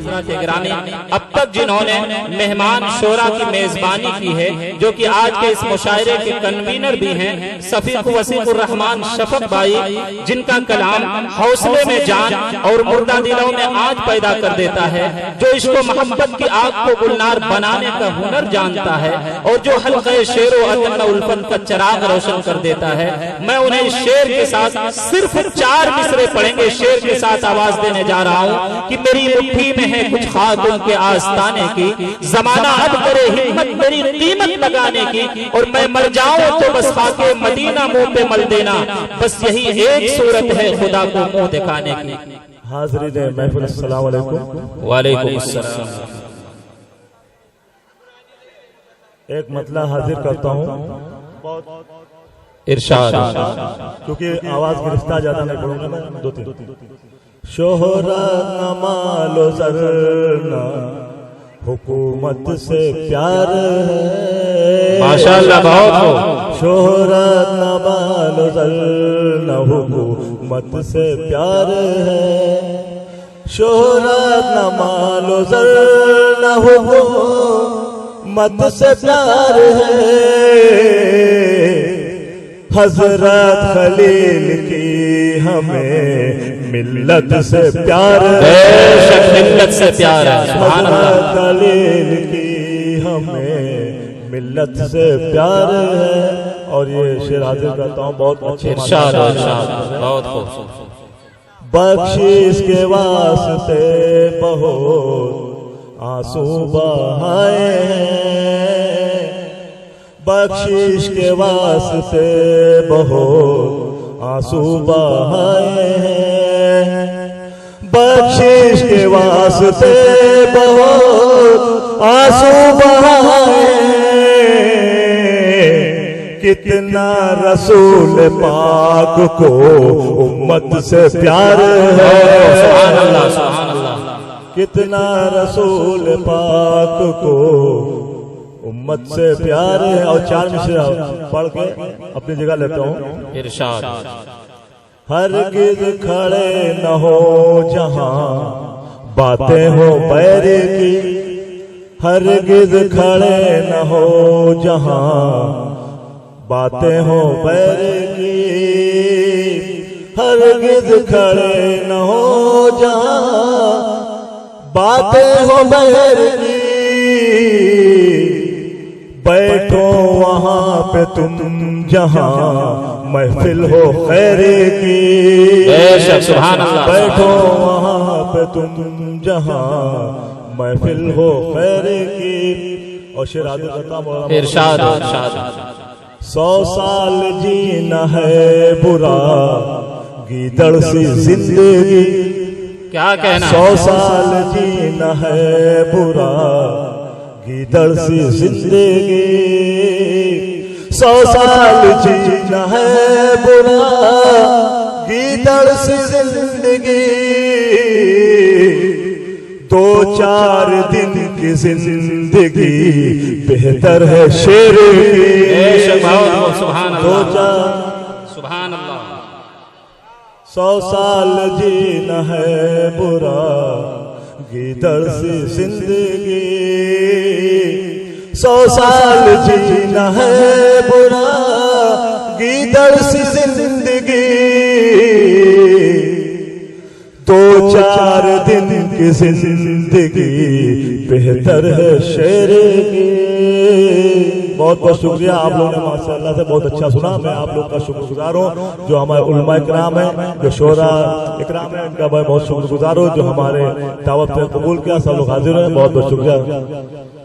حضرات گرامی، اب تک جنہوں نے مہمان شورا کی میزبانی کی ہے، جو کہ آج کے اس مشاعرے کے کنوینر بھی ہیں، صفیق وسیق الرحمان شفق بھائی، جن کا کلام حوصلے میں جان اور مردہ دلوں میں آج پیدا کر دیتا ہے، جو عشق و محبت کی آگ کو گلنار بنانے کا ہنر جانتا ہے، اور جو حلقہ شعر و ادب الفن کا چراغ روشن کر دیتا ہے۔ میں انہیں شعر کے ساتھ صرف 4 مصرے پڑھیں گے، شعر کے ساتھ آواز دینے جا رہا ہوں کہ میری مٹھی میں ہے کچھ خاک ان کے آستانے کی، زمانہ اب کرے ہمت میری قیمت لگانے کی، اور میں مر جاؤں تو بس خاک مدینہ منہ پہ مل دینا، بس یہی ایک صورت ہے خدا کو منہ دکھانے کی۔ حاضرین محفل السلام علیکم۔ وعلیکم السلام۔ ایک مطلع حاضر کرتا ہوں، ارشاد۔ کیونکہ آواز گرفتہ زیادہ نہیں پڑھوں گا میں، 2-3۔ شہرت نہ مال و زر نہ حکومت سے پیار ہے، ماشاءاللہ بہت ہو۔ شہرت نہ مال و زر نہ حکومت سے پیار ہے، شہرت نہ مال و زر نہ حکومت سے پیار ہے، حضرت خلیل کی ہمیں ملت سے پیار ہے، ملت سے پیار ہے، سبحان اللہ۔ حضرت خلیل کی ہمیں ملت سے پیار ہے۔ اور یہ شعر حاضر کرتا ہوں، بہت اچھے ارشاد بہت خوب۔ بخشش کے واسطے بہت آنسو بہائے ہیں، بخشش کے واسطے بہت آنسو بہائے ہیں، بخشش کے واسطے بہت آنسو بہائے ہیں، کتنا رسول پاک کو امت سے پیار ہے، سبحان اللہ سبحان اللہ۔ کتنا رسول پاک کو امت سے پیار ہے۔ اور 4 مصرع پڑھ کے اپنی جگہ لیتا ہوں۔ ارشاد۔ ہرگز کھڑے نہ ہو جہاں باتیں ہو بیر کی، ہرگز کھڑے نہ ہو جہاں باتیں ہو بیر کی، ہرگز کھڑے نہ ہو جہاں باتیں ہو بیر کی، بیٹھو وہاں پہ تم جہاں محفل ہو خیر کی، بے شک سبحان اللہ۔ بیٹھو وہاں پہ تم جہاں محفل ہو خیر کی۔ اور شعر حاضر کرتا ہوں۔ ارشاد ارشاد۔ 100 سال جینا ہے برا گیدڑ سی زندگی، کیا کہنا؟ 100 سال جینا ہے برا گیدڑ سی زندگی، 100 سال جینا ہے برا گیدڑ سی زندگی، 2-4 دن کی زندگی بہتر ہے شیر کی، سبحان اللہ سبحان اللہ۔ 100 سال جینا ہے برا گیدڑ سی زندگی، 100 سال جینا ہے برا گیدڑ سی زندگی، 2-4 دن کی زندگی بہتر ہے شیر کی۔ بہت بہت شکریہ، آپ لوگوں نے ماشاءاللہ سے بہت اچھا سنا۔ میں آپ لوگ کا شکر گزار ہوں جو ہمارے علماء اکرام ہیں، جو شعراء اکرام ہیں، ان کا میں بہت شکر گزار ہوں جو ہمارے دعوت پہ قبول کیا۔ سب لوگ حاضر ہیں، بہت بہت شکریہ۔